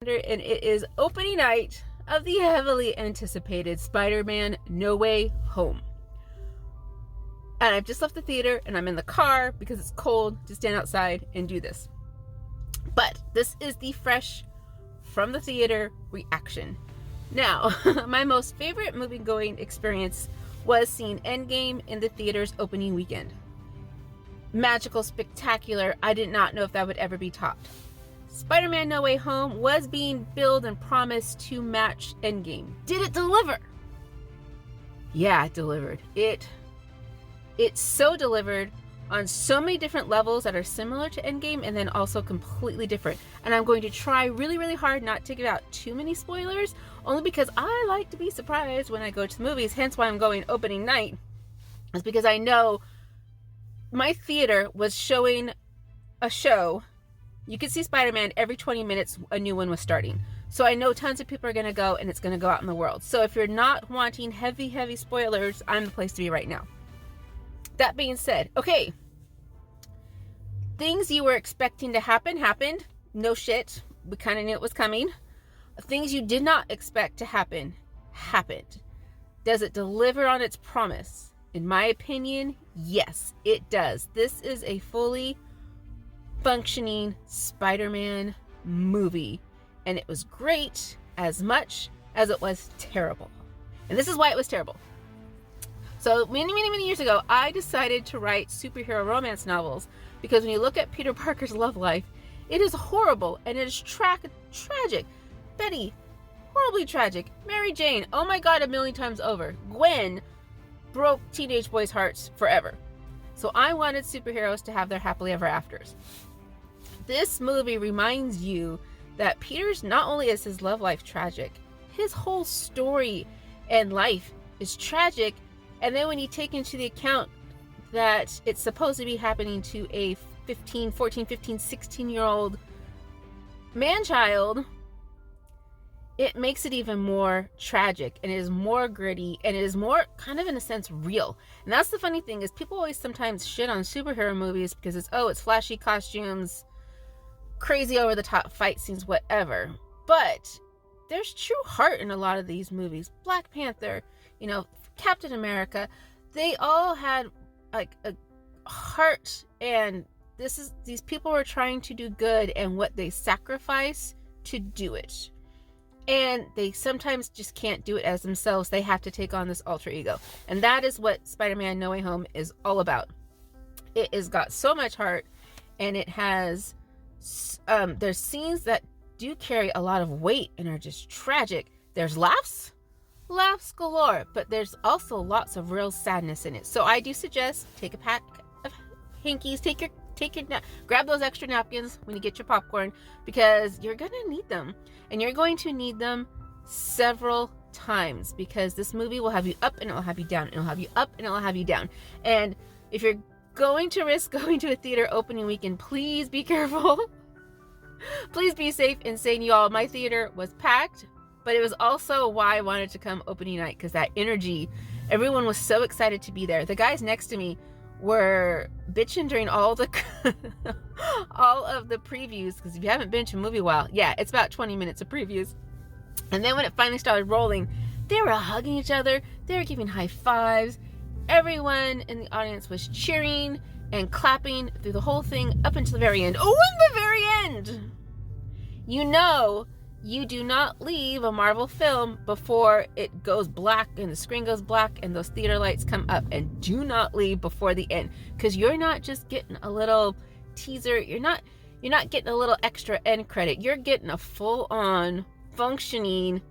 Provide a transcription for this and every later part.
And it is opening night of the heavily anticipated Spider-Man No Way Home. And I've just left the theater and I'm in the car because it's cold to stand outside and do this. But this is the fresh from the theater reaction. Now, my most favorite movie-going experience was seeing Endgame in the theater's opening weekend. Magical, spectacular. I did not know if that would ever be topped. Spider-Man No Way Home was being billed and promised to match Endgame. Did it deliver? Yeah, it delivered. It so delivered on so many different levels that are similar to Endgame and then also completely different. And I'm going to try really, really hard not to give out too many spoilers, only because I like to be surprised when I go to the movies, hence why I'm going opening night. It's because I know my theater was showing a show. You could see Spider-Man every 20 minutes, a new one was starting. So I know tons of people are going to go and it's going to go out in the world. So if you're not wanting heavy, heavy spoilers, I'm the place to be right now. That being said, okay. Things you were expecting to happen, happened. No shit. We kind of knew it was coming. Things you did not expect to happen, happened. Does it deliver on its promise? In my opinion, yes, it does. This is a fully functioning Spider-Man movie, and it was great as much as it was terrible. And this is why it was terrible. So many years ago, I decided to write superhero romance novels because when you look at Peter Parker's love life, it is horrible and it is tragic. Betty, horribly tragic. Mary Jane, oh my god, 1,000,000 times over. Gwen broke teenage boys' hearts forever. So I wanted superheroes to have their happily ever afters. This movie reminds you that Peter's not only is his love life tragic, his whole story and life is tragic. And then when you take into the account that it's supposed to be happening to a 14, 15, 16-year-old man-child, it makes it even more tragic, and it is more gritty, and it is more kind of in a sense real. And that's the funny thing is people always sometimes shit on superhero movies because it's flashy costumes, crazy over the top fight scenes, whatever. But there's true heart in a lot of these movies. Black Panther, Captain America, they all had like a heart, and these people were trying to do good and what they sacrifice to do it. And they sometimes just can't do it as themselves. They have to take on this alter ego. And that is what Spider-Man No Way Home is all about. It has got so much heart, and it has there's scenes that do carry a lot of weight and are just tragic. There's laughs galore, but there's also lots of real sadness in it. So I do suggest take a pack of hankies, grab those extra napkins when you get your popcorn, because you're gonna need them, and you're going to need them several times, because this movie will have you up and it'll have you down, and it'll have you up and it'll have you down. And if you're going to risk going to a theater opening weekend, please be careful. Please be safe and sane, you all. My theater was packed, but it was also why I wanted to come opening night, because that energy, everyone was so excited to be there. The guys next to me were bitching during all of the previews, because if you haven't been to a movie a while, yeah, it's about 20 minutes of previews. And then when it finally started rolling, they were hugging each other, they were giving high fives. Everyone in the audience was cheering and clapping through the whole thing up until the very end. Oh, in the very end! You do not leave a Marvel film before it goes black and the screen goes black and those theater lights come up. And do not leave before the end, because you're not just getting a little teaser. You're not getting a little extra end credit. You're getting a full-on functioning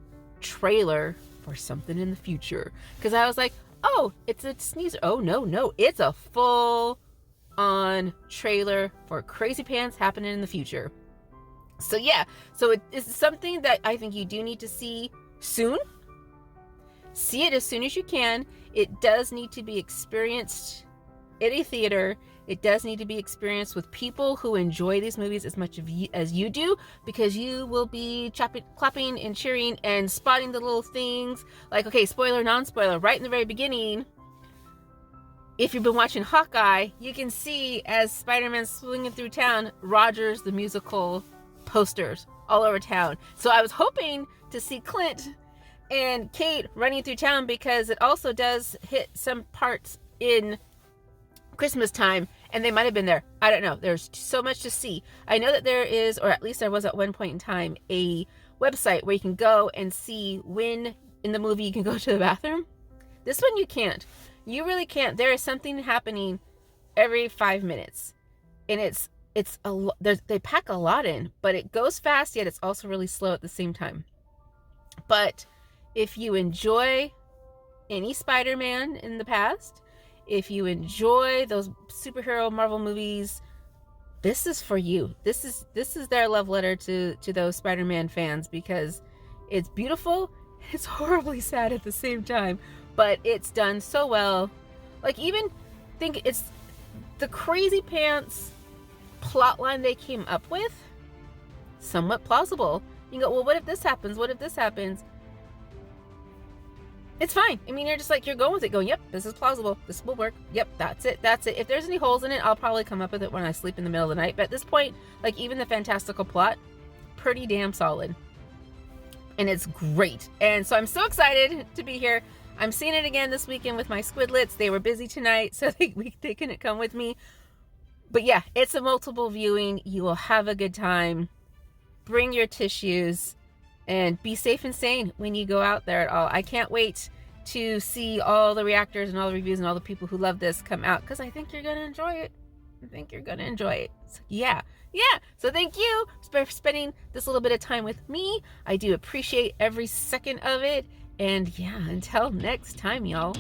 trailer for something in the future. Because I was like, oh, it's a sneezer. Oh, no, it's a full-on trailer for crazy pants happening in the future. So yeah, so it is something that I think you do need to see soon. See it as soon as you can. It does need to be experienced in a theater. It does need to be experienced with people who enjoy these movies as much as you do, because you will be clapping and cheering and spotting the little things. Like, okay, spoiler, non-spoiler, right in the very beginning, if you've been watching Hawkeye, you can see as Spider-Man's swinging through town, Rogers the musical posters all over town. So I was hoping to see Clint and Kate running through town, because it also does hit some parts in Christmas time, and they might have been there. I don't know. There's so much to see. I know that there is, or at least there was at one point in time, a website where you can go and see when in the movie you can go to the bathroom. This one you can't. You really can't. There is something happening every 5 minutes, and they pack a lot in, but it goes fast, yet it's also really slow at the same time. But if you enjoy any Spider-Man in the past, if you enjoy those superhero Marvel movies, this is for you. This is their love letter to those Spider-Man fans, because it's beautiful, it's horribly sad at the same time, but it's done so well. Like, even think it's the crazy pants plotline they came up with, somewhat plausible. You go, well, what if this happens? What if this happens? It's fine. I mean, you're just like, you're going with it, going, yep, this is plausible. This will work. Yep, that's it. That's it. If there's any holes in it, I'll probably come up with it when I sleep in the middle of the night. But at this point, like, even the fantastical plot, pretty damn solid. And it's great. And so I'm so excited to be here. I'm seeing it again this weekend with my squidlets. They were busy tonight, so they couldn't come with me. But yeah, it's a multiple viewing. You will have a good time. Bring your tissues and be safe and sane when you go out there at all. I can't wait to see all the reactors and all the reviews and all the people who love this come out, because I think you're going to enjoy it. So, yeah. So thank you for spending this little bit of time with me. I do appreciate every second of it. And yeah, until next time, y'all.